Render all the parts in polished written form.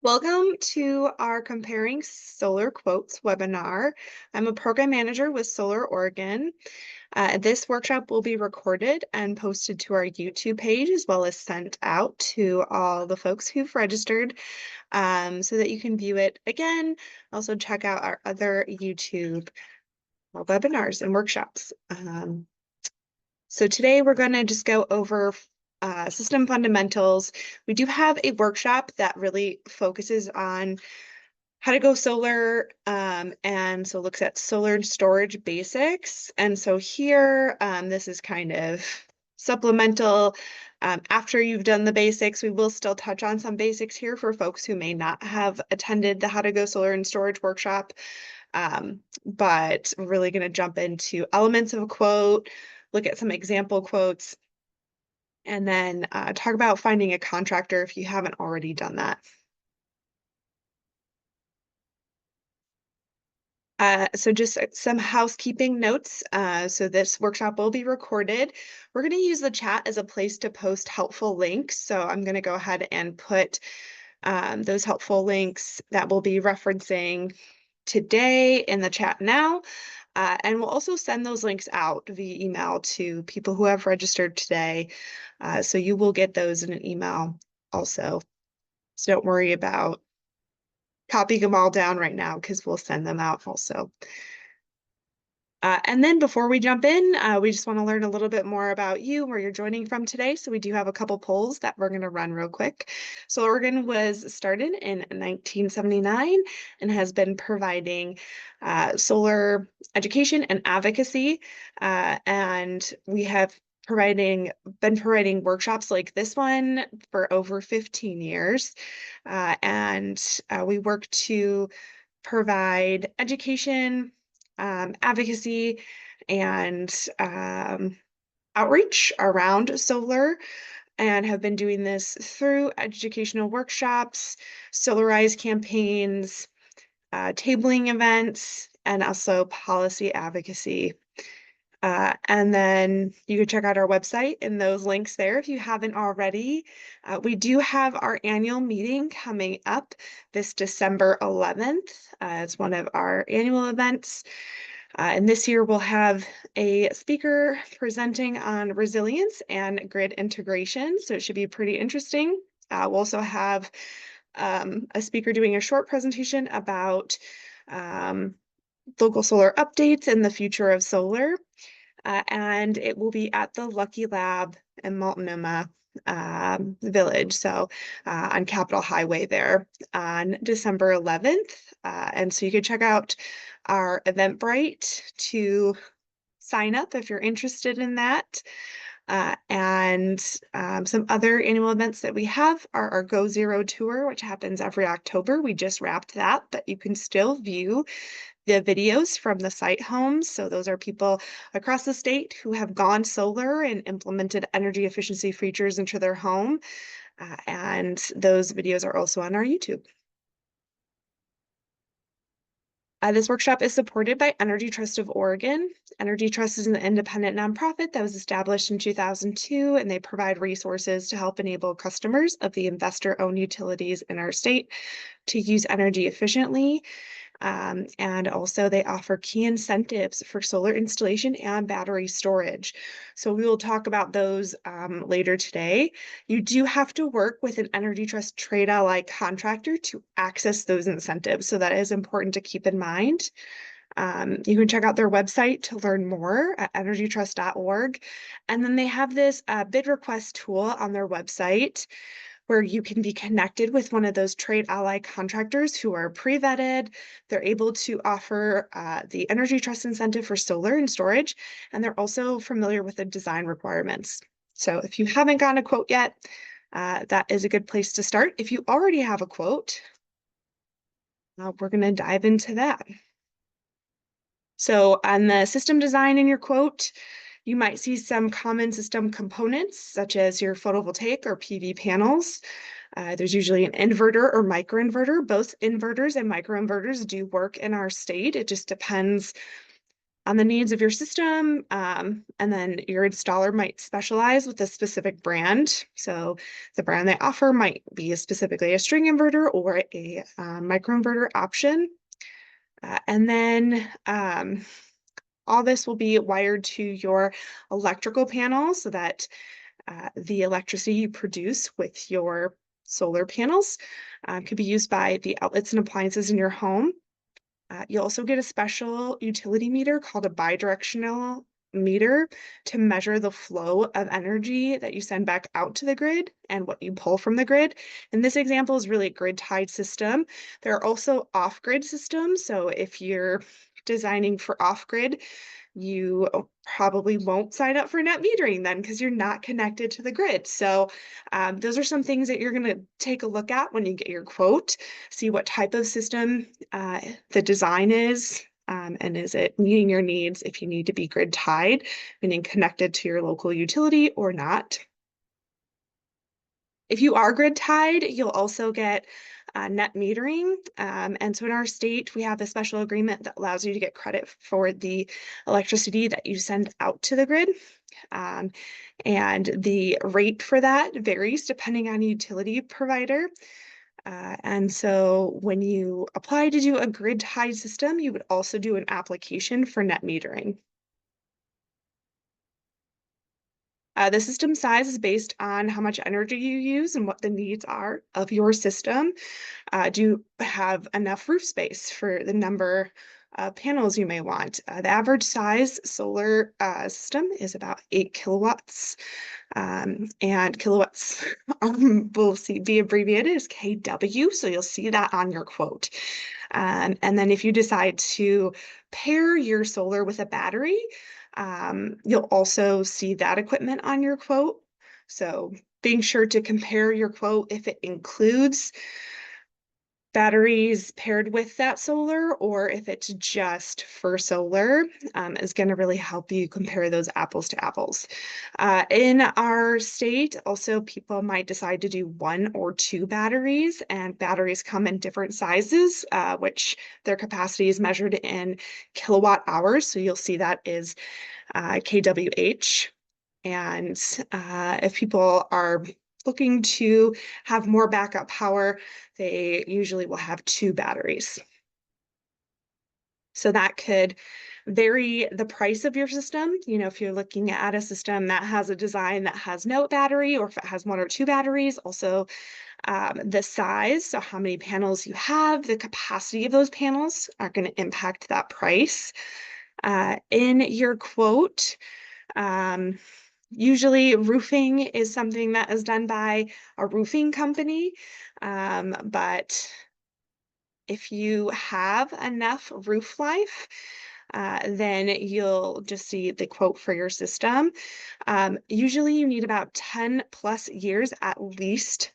Welcome to our Comparing Solar Quotes webinar. I'm a program manager with Solar Oregon. This workshop will be recorded and posted to our YouTube page as well as sent out to all the folks who've registered so that you can view it again. Also check out our other YouTube webinars and workshops. So today we're going to just go over system fundamentals. We do have a workshop that really focuses on how to go solar, and so looks at solar and storage basics. And so here, this is kind of supplemental. After you've done the basics, we will still touch on some basics here for folks who may not have attended the How to Go Solar and Storage workshop. But we're really going to jump into elements of a quote, look at some example quotes, and then talk about finding a contractor if you haven't already done that. So just some housekeeping notes. So this workshop will be recorded. We're going to use the chat as a place to post helpful links. So I'm going to go ahead and put those helpful links that we'll be referencing today in the chat now. And we'll also send those links out via email to people who have registered today. So you will get those in an email also. So don't worry about copying them all down right now because we'll send them out also. And then before we jump in, we just want to learn a little bit more about you, where you're joining from today. So we do have a couple polls that we're going to run real quick. So Oregon was started in 1979 and has been providing solar education and advocacy. And we have been providing workshops like this one for over 15 years. And we work to provide education, advocacy, and outreach around solar, and have been doing this through educational workshops, Solarize campaigns, tabling events, and also policy advocacy. And then you can check out our website and those links there if you haven't already. We do have our annual meeting coming up this December 11th. It's one of our annual events. And this year we'll have a speaker presenting on resilience and grid integration. So it should be pretty interesting. We'll also have a speaker doing a short presentation about local solar updates and the future of solar. And it will be at the Lucky Lab in Multnomah Village, so on Capitol Highway there on December 11th. And so you can check out our Eventbrite to sign up if you're interested in that. And some other annual events that we have are our Go Zero Tour, which happens every October. We just wrapped that, but you can still view the videos from the site homes. So those are people across the state who have gone solar and implemented energy efficiency features into their home. And those videos are also on our YouTube. This workshop is supported by Energy Trust of Oregon. Energy Trust is an independent nonprofit that was established in 2002, and they provide resources to help enable customers of the investor-owned utilities in our state to use energy efficiently. And also they offer key incentives for solar installation and battery storage. So we will talk about those later today. You do have to work with an Energy Trust Trade Ally contractor to access those incentives. So that is important to keep in mind. You can check out their website to learn more at energytrust.org. And then they have this bid request tool on their website where you can be connected with one of those trade ally contractors who are pre-vetted. They're able to offer the Energy Trust incentive for solar and storage, and they're also familiar with the design requirements. So if you haven't gotten a quote yet, that is a good place to start. If you already have a quote, we're going to dive into that. So on the system design in your quote, you might see some common system components, such as your photovoltaic or PV panels. There's usually an inverter or microinverter. Both inverters and microinverters do work in our state. It just depends on the needs of your system. And then your installer might specialize with a specific brand. So the brand they offer might be specifically a string inverter or a microinverter option. And then all this will be wired to your electrical panel so that the electricity you produce with your solar panels could be used by the outlets and appliances in your home. You'll also get a special utility meter called a bidirectional meter to measure the flow of energy that you send back out to the grid and what you pull from the grid. And this example is really a grid-tied system. There are also off-grid systems. So if you're designing for off-grid, you probably won't sign up for net metering then because you're not connected to the grid. So those are some things that you're going to take a look at when you get your quote, see what type of system the design is, and is it meeting your needs if you need to be grid tied, meaning connected to your local utility or not. If you are grid tied, you'll also get net metering. And so in our state, we have a special agreement that allows you to get credit for the electricity that you send out to the grid. And the rate for that varies depending on utility provider. And so when you apply to do a grid tied system, you would also do an application for net metering. The system size is based on how much energy you use and what the needs are of your system. Do you have enough roof space for the number of panels you may want? The average size solar system is about 8 kilowatts. And kilowatts will be abbreviated as KW, so you'll see that on your quote. And then if you decide to pair your solar with a battery, you'll also see that equipment on your quote. So being sure to compare your quote if it includes batteries paired with that solar or if it's just for solar is going to really help you compare those apples to apples. In our state, also people might decide to do 1 or 2 batteries, and batteries come in different sizes, which their capacity is measured in kilowatt hours. So you'll see that is kWh. And if people are looking to have more backup power, they usually will have 2 batteries. So that could vary the price of your system. You know, if you're looking at a system that has a design that has no battery, or if it has 1 or 2 batteries, also the size, so how many panels you have, the capacity of those panels are going to impact that price. In your quote, usually roofing is something that is done by a roofing company, but if you have enough roof life, then you'll just see the quote for your system. Usually you need about 10 plus years at least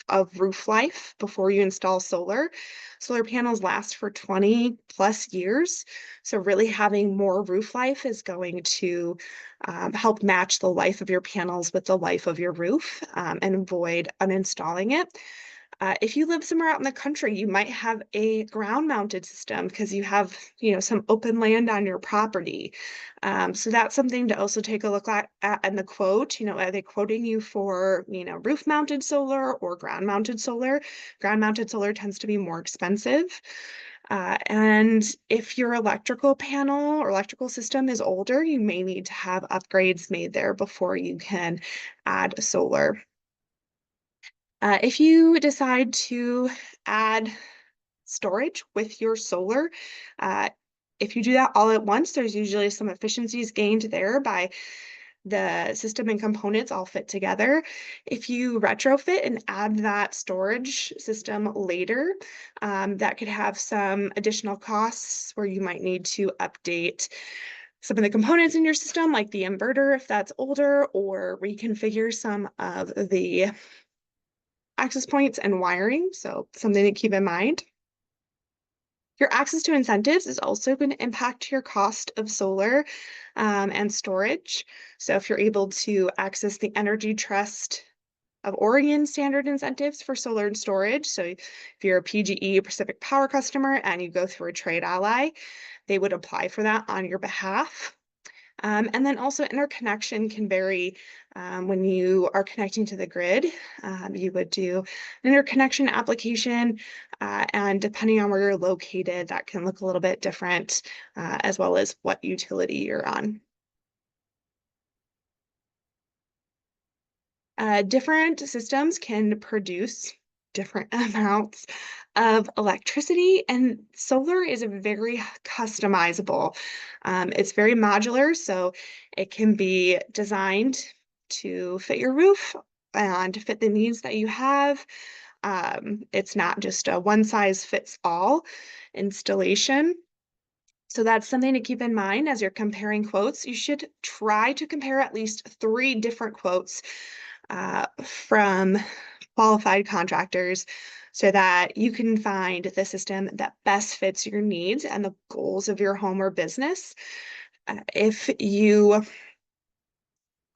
of roof life before you install solar. Solar panels last for 20 plus years. So really having more roof life is going to help match the life of your panels with the life of your roof and avoid uninstalling it. If you live somewhere out in the country, you might have a ground-mounted system because you have, you know, some open land on your property. So that's something to also take a look at in the quote. You know, are they quoting you for, you know, roof-mounted solar or ground-mounted solar? Ground-mounted solar tends to be more expensive. And if your electrical panel or electrical system is older, you may need to have upgrades made there before you can add solar. If you decide to add storage with your solar, if you do that all at once, there's usually some efficiencies gained there by the system and components all fit together. If you retrofit and add that storage system later, that could have some additional costs where you might need to update some of the components in your system, like the inverter if that's older, or reconfigure some of the access points and wiring, so something to keep in mind. Your access to incentives is also going to impact your cost of solar and storage. So if you're able to access the Energy Trust of Oregon standard incentives for solar and storage. So if you're a PGE, Pacific Power customer, and you go through a trade ally, they would apply for that on your behalf. And then also interconnection can vary when you are connecting to the grid. You would do an interconnection application, and depending on where you're located, that can look a little bit different, as well as what utility you're on. Different systems can produce different amounts of electricity, and solar is very customizable. It's very modular, so it can be designed to fit your roof and to fit the needs that you have. It's not just a one size fits all installation. So that's something to keep in mind as you're comparing quotes. You should try to compare at least 3 different quotes from qualified contractors so that you can find the system that best fits your needs and the goals of your home or business. If you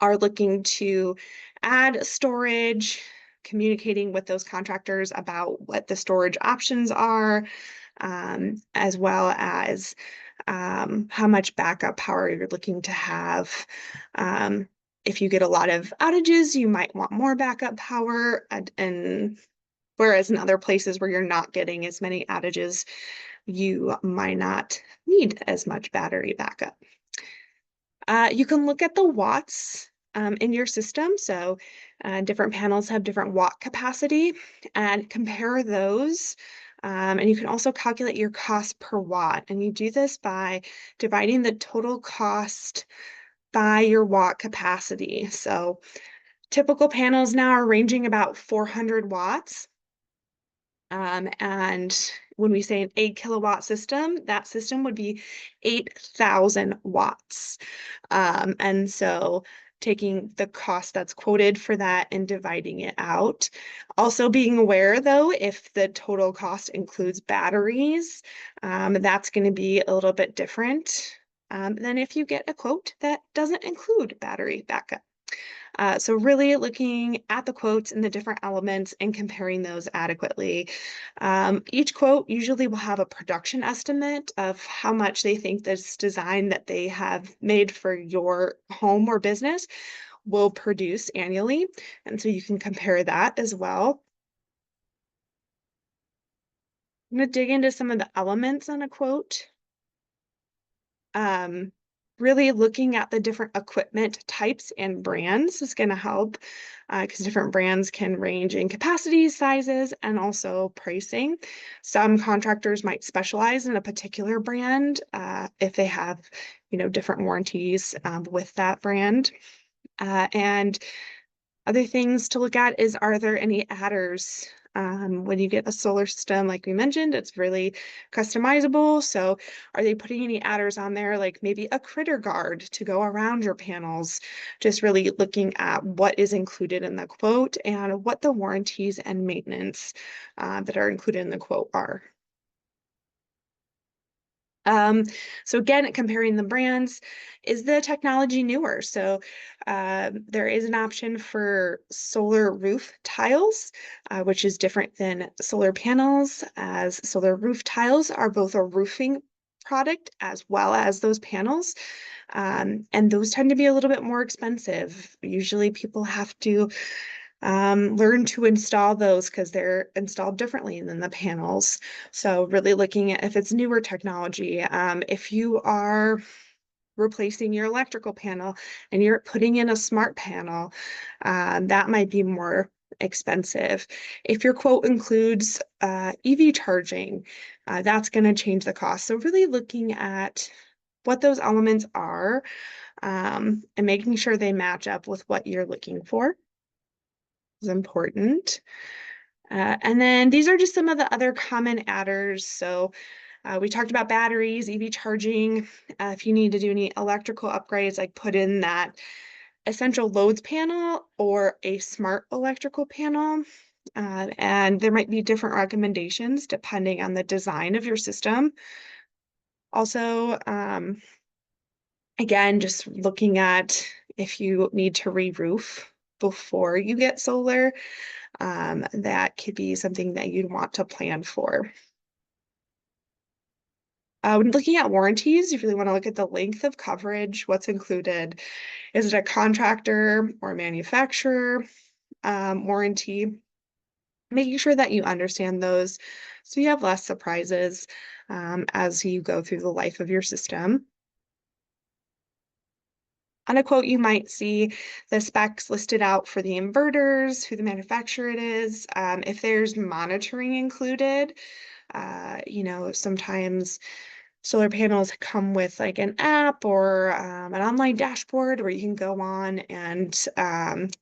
are looking to add storage, communicating with those contractors about what the storage options are, as well as how much backup power you're looking to have. If you get a lot of outages, you might want more backup power, and whereas in other places where you're not getting as many outages, you might not need as much battery backup. You can look at the watts in your system. So different panels have different watt capacity, and compare those. And you can also calculate your cost per watt. And you do this by dividing the total cost by your watt capacity. So typical panels now are ranging about 400 watts. And when we say an 8 kilowatt system, that system would be 8,000 watts. And so taking the cost that's quoted for that and dividing it out. Also being aware though, if the total cost includes batteries, that's going to be a little bit different than if you get a quote that doesn't include battery backup. So really looking at the quotes and the different elements and comparing those adequately. Each quote usually will have a production estimate of how much they think this design that they have made for your home or business will produce annually. And so you can compare that as well. I'm going to dig into some of the elements on a quote. Really looking at the different equipment types and brands is going to help, because different brands can range in capacity, sizes, and also pricing. Some contractors might specialize in a particular brand if they have, different warranties with that brand. And other things to look at is, are there any adders? When you get a solar system, like we mentioned, it's really customizable. So are they putting any adders on there, like maybe a critter guard to go around your panels? Just really looking at what is included in the quote and what the warranties and maintenance that are included in the quote are. So again, comparing the brands, is the technology newer? So there is an option for solar roof tiles, which is different than solar panels, as solar roof tiles are both a roofing product as well as those panels. And those tend to be a little bit more expensive. Usually people have to learn to install those because they're installed differently than the panels. So really looking at if it's newer technology, if you are replacing your electrical panel and you're putting in a smart panel, that might be more expensive. If your quote includes EV charging, that's going to change the cost. So really looking at what those elements are, and making sure they match up with what you're looking for is important. And then these are just some of the other common adders. So we talked about batteries, EV charging. If you need to do any electrical upgrades, like put in that essential loads panel or a smart electrical panel. And there might be different recommendations depending on the design of your system. Also, again, just looking at if you need to re-roof before you get solar, that could be something that you'd want to plan for. When looking at warranties, you really want to look at the length of coverage, what's included. Is it a contractor or manufacturer warranty? Making sure that you understand those so you have less surprises as you go through the life of your system. On a quote, you might see the specs listed out for the inverters, who the manufacturer it is, if there's monitoring included. Sometimes solar panels come with like an app or an online dashboard where you can go on and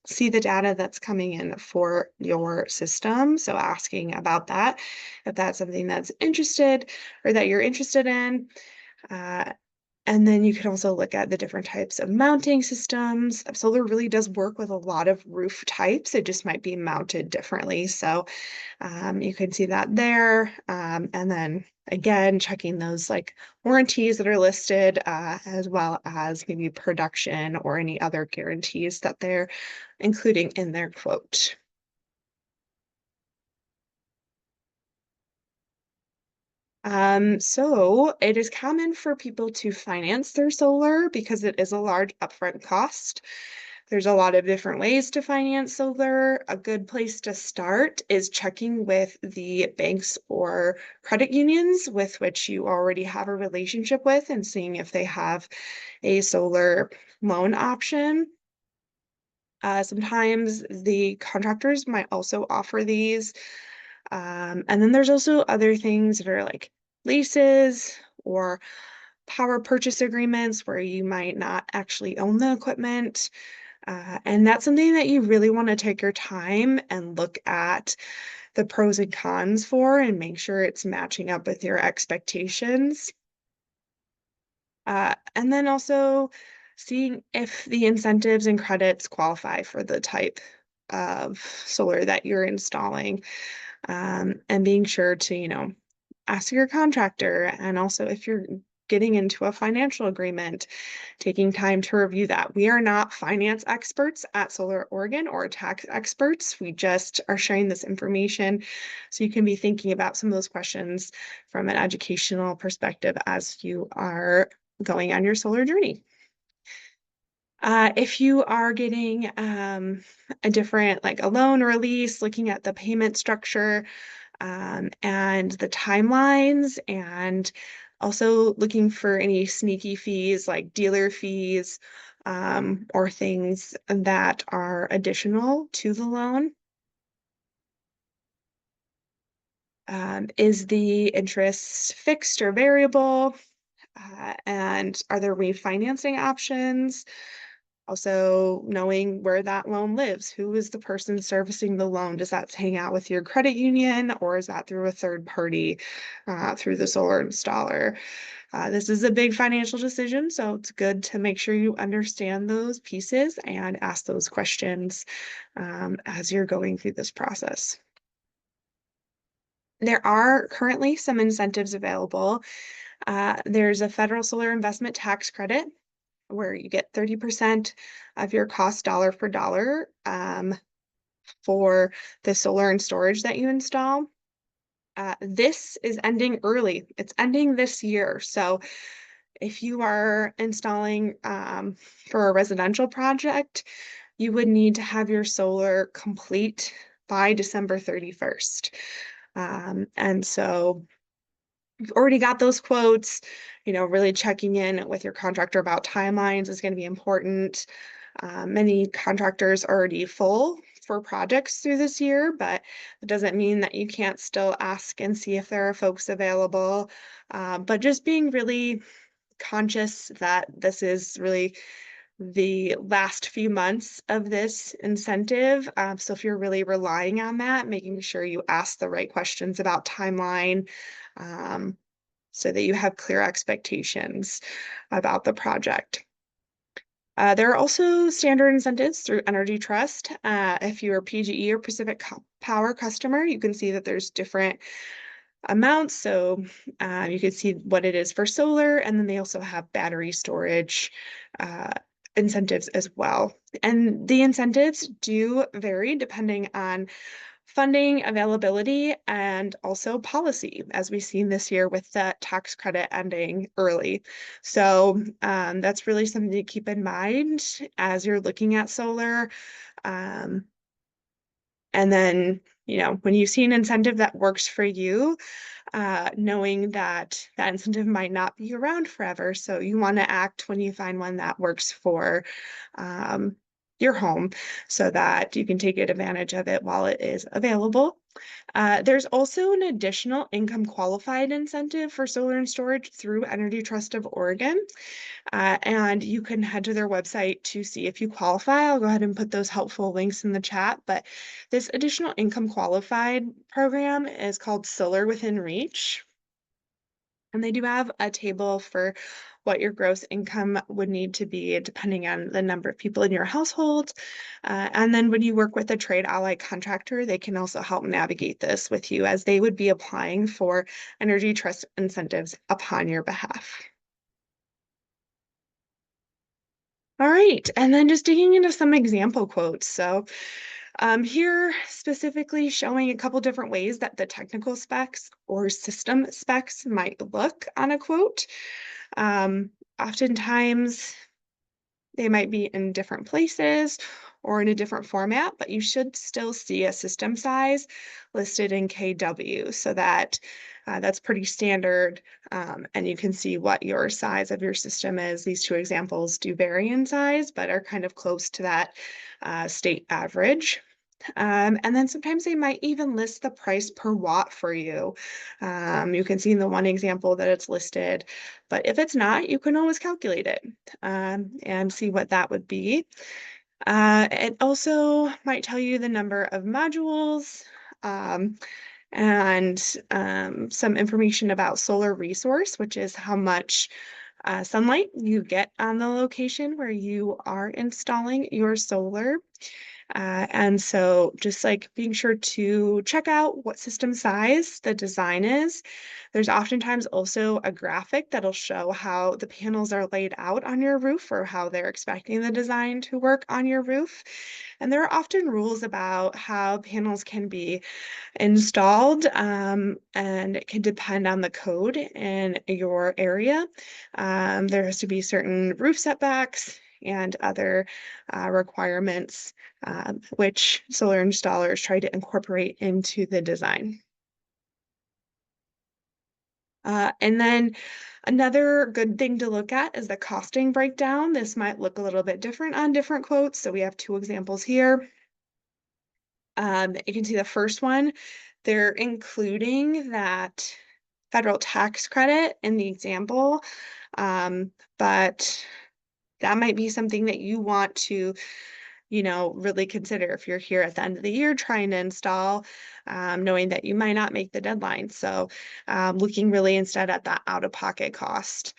see the data that's coming in for your system. So asking about that, if that's something that's interested or that you're interested in. Uh, and then you can also look at the different types of mounting systems. Solar really does work with a lot of roof types. It just might be mounted differently. So you can see that there. And then again, checking those like warranties that are listed, as well as maybe production or any other guarantees that they're including in their quote. So it is common for people to finance their solar because it is a large upfront cost. There's a lot of different ways to finance solar. A good place to start is checking with the banks or credit unions with which you already have a relationship with and seeing if they have a solar loan option. Sometimes the contractors might also offer these. And then there's also other things that are like leases or power purchase agreements where you might not actually own the equipment. And that's something that you really want to take your time and look at the pros and cons for and make sure it's matching up with your expectations. And then also seeing if the incentives and credits qualify for the type of solar that you're installing, and being sure to, ask your contractor. And also, if you're getting into a financial agreement, taking time to review that. We are not finance experts at Solar Oregon or tax experts. We just are sharing this information so you can be thinking about some of those questions from an educational perspective as you are going on your solar journey. If you are getting a different, like a loan or a lease, looking at the payment structure and the timelines, and also looking for any sneaky fees like dealer fees or things that are additional to the loan. Is the interest fixed or variable? And are there refinancing options? Also, knowing where that loan lives. Who is the person servicing the loan? Does that hang out with your credit union or is that through a third party through the solar installer? This is a big financial decision, so it's good to make sure you understand those pieces and ask those questions as you're going through this process. There are currently some incentives available. There's a federal solar investment tax credit where you get 30% of your cost dollar for dollar for the solar and storage that you install. This is ending early. It's ending this year. So if you are installing for a residential project, you would need to have your solar complete by December 31st. And so you've already got those quotes, really checking in with your contractor about timelines is going to be important. Many contractors are already full for projects through this year, but it doesn't mean that you can't still ask and see if there are folks available. But just being really conscious that this is really the last few months of this incentive. So if you're really relying on that, making sure you ask the right questions about timeline, so that you have clear expectations about the project. There are also standard incentives through Energy Trust. If you're a PGE or Pacific Power customer, you can see that there's different amounts. So you can see what it is for solar, and then they also have battery storage incentives as well. And the incentives do vary depending on funding availability and also policy, as we've seen this year with the tax credit ending early. So that's really something to keep in mind as you're looking at solar. Um, and then, when you see an incentive that works for you, knowing that that incentive might not be around forever. So you want to act when you find one that works for um, your home so that you can take advantage of it while it is available. There's also an additional income qualified incentive for solar and storage through Energy Trust of Oregon. And you can head to their website to see if you qualify. I'll go ahead and put those helpful links in the chat. But this additional income qualified program is called Solar Within Reach. And they do have a table for what your gross income would need to be depending on the number of people in your household. And then when you work with a trade ally contractor, they can also help navigate this with you as they would be applying for energy trust incentives upon your behalf. All right, and then just digging into some example quotes. So here specifically showing a couple different ways that the technical specs or system specs might look on a quote. Um, Oftentimes they might be in different places or in a different format, but you should still see a system size listed in KW so that that's pretty standard, and you can see what your size of your system is. These two examples do vary in size, but are kind of close to that state average. And then sometimes they might even list the price per watt for you. You can see in the one example that it's listed, but if it's not, you can always calculate it and see what that would be. It also might tell you the number of modules um, and some information about solar resource, which is how much sunlight you get on the location where you are installing your solar. And so just like being sure to check out what system size the design is. There's oftentimes also a graphic that'll show how the panels are laid out on your roof or how they're expecting the design to work on your roof. And there are often rules about how panels can be installed, and it can depend on the code in your area. There has to be certain roof setbacks and other requirements, which solar installers try to incorporate into the design. And then another good thing to look at is the costing breakdown. This might look a little bit different on different quotes. So we have two examples here. You can see the first one, they're including that federal tax credit in the example, but that might be something that you want to, really consider if you're here at the end of the year trying to install, knowing that you might not make the deadline. So looking really instead at that out-of-pocket cost.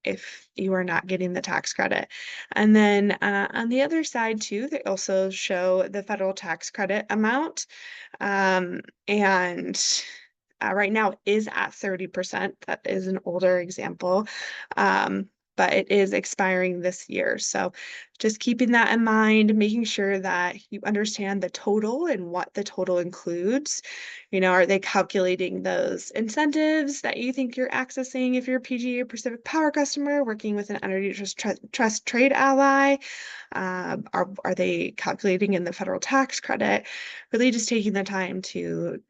If you are not getting the tax credit. And then on the other side too, they also show the federal tax credit amount. And right now it is at 30%. That is an older example. But it is expiring this year. So just keeping that in mind, making sure that you understand the total and what the total includes. Are they calculating those incentives that you think you're accessing if you're a PGA Pacific Power customer working with an Energy Trust Trade Ally? Are they calculating in the federal tax credit? Really just taking the time to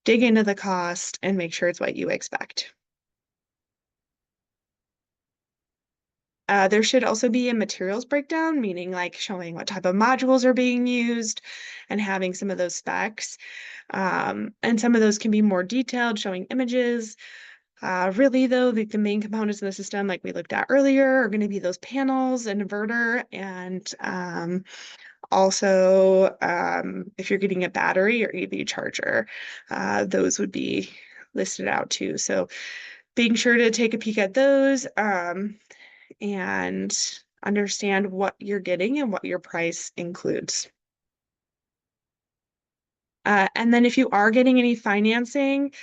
dig into the cost and make sure it's what you expect. There should also be a materials breakdown, meaning like showing what type of modules are being used and having some of those specs. And some of those can be more detailed, showing images. Really, though, the main components of the system, like we looked at earlier, are going to be those panels, an inverter, and also if you're getting a battery or EV charger, those would be listed out too. So being sure to take a peek at those. And understand what you're getting and what your price includes. And then if you are getting any financing,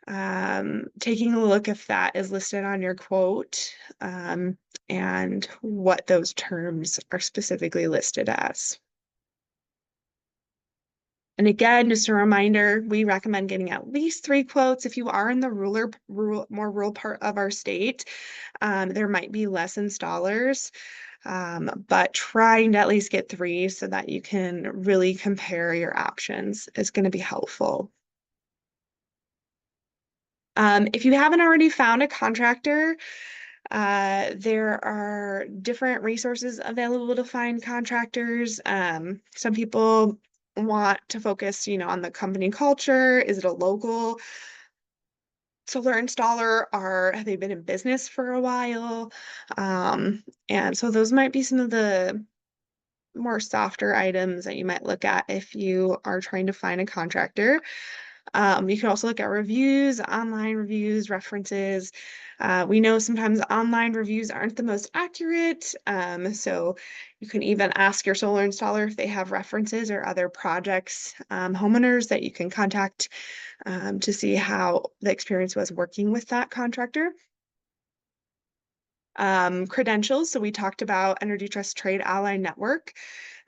taking a look if that is listed on your quote. and what those terms are specifically listed as. And again, just a reminder, we recommend getting at least 3 quotes. If you are in the more rural part of our state, there might be less installers, but trying to at least get 3 so that you can really compare your options is going to be helpful. If you haven't already found a contractor, there are different resources available to find contractors. Some people want to focus, on the company culture. Is it a local solar installer, or have they been in business for a while? And so those might be some of the more softer items that you might look at if you are trying to find a contractor. You can also look at reviews, online reviews, references. We know sometimes online reviews aren't the most accurate. So you can even ask your solar installer if they have references or other projects, homeowners that you can contact to see how the experience was working with that contractor. Credentials. So we talked about Energy Trust Trade Ally Network.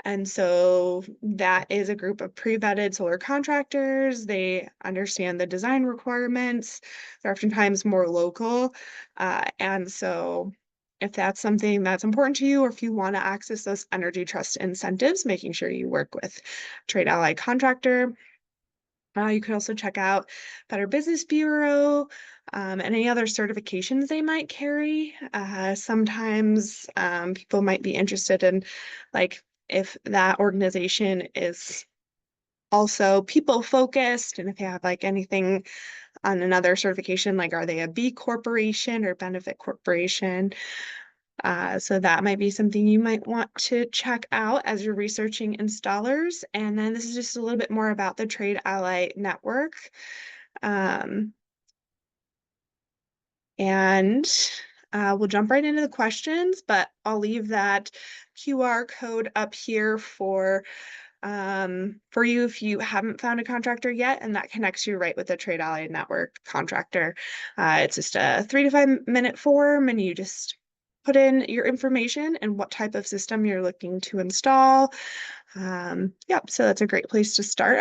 And so that is a group of pre-vetted solar contractors. They understand the design requirements. They're oftentimes more local. And so if that's something that's important to you, or if you want to access those Energy Trust incentives, making sure you work with Trade Ally Contractor. You could also check out Better Business Bureau, and any other certifications they might carry. Sometimes people might be interested in, like, if that organization is also people focused, and if you have like anything on another certification, like are they a B corporation or benefit corporation? So that might be something you might want to check out as you're researching installers. And then this is just a little bit more about the Trade Ally Network. Um, and we'll jump right into the questions, but I'll leave that QR code up here for you if you haven't found a contractor yet, and that connects you right with the Trade Ally Network contractor. It's just a 3 to 5 minute form, and you just put in your information and what type of system you're looking to install. So that's a great place to start.